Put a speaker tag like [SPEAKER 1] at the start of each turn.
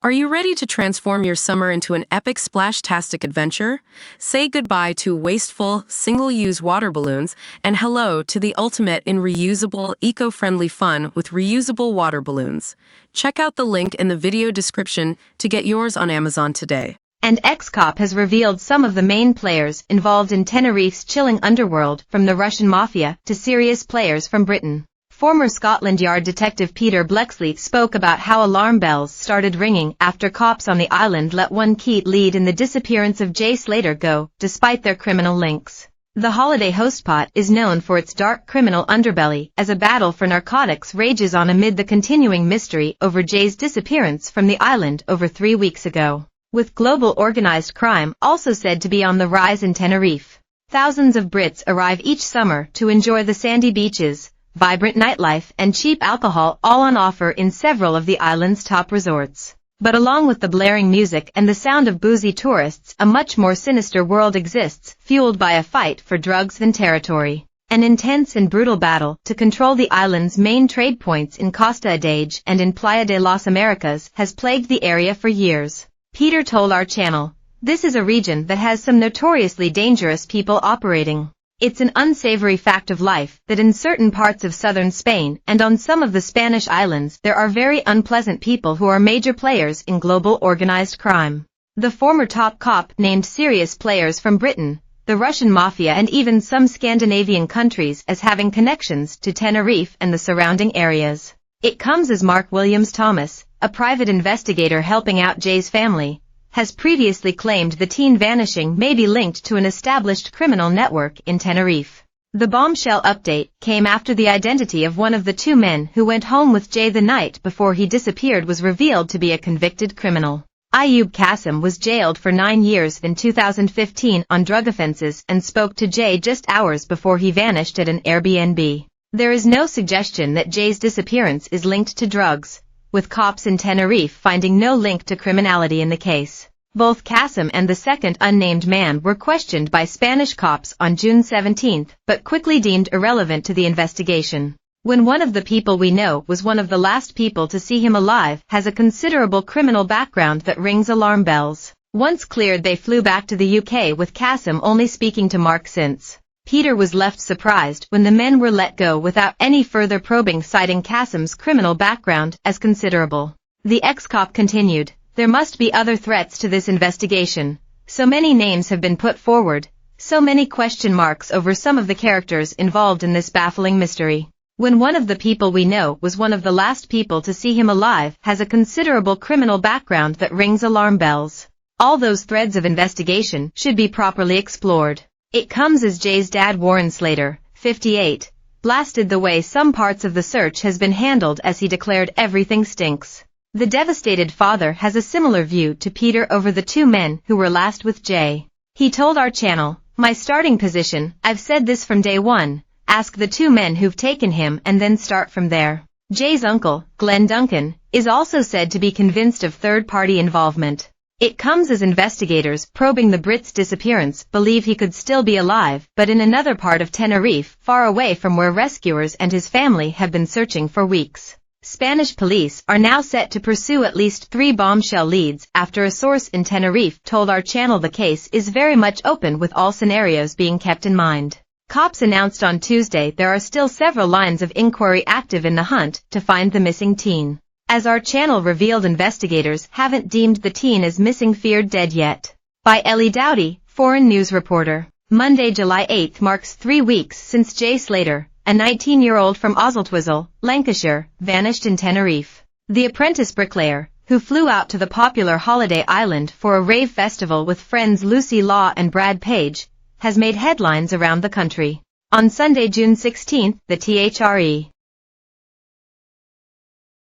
[SPEAKER 1] Are you ready to transform your summer into an epic splash-tastic adventure? Say goodbye to wasteful, single-use water balloons and hello to the ultimate in reusable, eco-friendly fun with reusable water balloons. Check out the link in the video description to get yours on Amazon today.
[SPEAKER 2] And X-Cop has revealed some of the main players involved in Tenerife's chilling underworld, from the Russian mafia to serious players from Britain. Former Scotland Yard detective Peter Bleksley spoke about how alarm bells started ringing after cops on the island let one key lead in the disappearance of Jay Slater go, despite their criminal links. The holiday hostpot is known for its dark criminal underbelly, as a battle for narcotics rages on amid the continuing mystery over Jay's disappearance from the island over 3 weeks ago. With global organized crime also said to be on the rise in Tenerife, thousands of Brits arrive each summer to enjoy the sandy beaches, vibrant nightlife and cheap alcohol, all on offer in several of the island's top resorts. But along with the blaring music and the sound of boozy tourists, a much more sinister world exists, fueled by a fight for drugs and territory. An intense and brutal battle to control the island's main trade points in Costa Adage and in Playa de las Americas has plagued the area for years. Peter told our channel, "This is a region that has some notoriously dangerous people operating. It's an unsavory fact of life that in certain parts of southern Spain and on some of the Spanish islands there are very unpleasant people who are major players in global organized crime. The former top cop named serious players from Britain, the Russian mafia and even some Scandinavian countries as having connections to Tenerife and the surrounding areas. It comes as Mark Williams Thomas, a private investigator helping out Jay's family, has previously claimed the teen vanishing may be linked to an established criminal network in Tenerife. The bombshell update came after the identity of one of the two men who went home with Jay the night before he disappeared was revealed to be a convicted criminal. Ayub Qasim was jailed for 9 years in 2015 on drug offenses and spoke to Jay just hours before he vanished at an Airbnb. There is no suggestion that Jay's disappearance is linked to drugs, with cops in Tenerife finding no link to criminality in the case. Both Qasim and the second unnamed man were questioned by Spanish cops on June 17, but quickly deemed irrelevant to the investigation. When one of the people we know was one of the last people to see him alive, has a considerable criminal background that rings alarm bells. Once cleared, they flew back to the UK, with Qasim only speaking to Mark since. Peter was left surprised when the men were let go without any further probing, citing Qasim's criminal background as considerable. The ex-cop continued, "There must be other threats to this investigation. So many names have been put forward, so many question marks over some of the characters involved in this baffling mystery. When one of the people we know was one of the last people to see him alive, has a considerable criminal background that rings alarm bells. All those threads of investigation should be properly explored." It comes as Jay's dad Warren Slater, 58, blasted the way some parts of the search has been handled as he declared everything stinks. The devastated father has a similar view to Peter over the two men who were last with Jay. He told our channel, "My starting position, I've said this from day one, ask the two men who've taken him and then start from there." Jay's uncle, Glenn Duncan, is also said to be convinced of third-party involvement. It comes as investigators probing the Brit's disappearance believe he could still be alive, but in another part of Tenerife, far away from where rescuers and his family have been searching for weeks. Spanish police are now set to pursue at least 3 bombshell leads after a source in Tenerife told our channel the case is very much open, with all scenarios being kept in mind. Cops announced on Tuesday there are still several lines of inquiry active in the hunt to find the missing teen. As our channel revealed, investigators haven't deemed the teen as missing, feared dead yet. By Ellie Dowdy, foreign news reporter. Monday, July 8 marks 3 weeks since Jay Slater, a 19-year-old from Oswaldtwistle, Lancashire, vanished in Tenerife. The apprentice bricklayer, who flew out to the popular holiday island for a rave festival with friends Lucy Law and Brad Page, has made headlines around the country. On Sunday, June 16, the THRE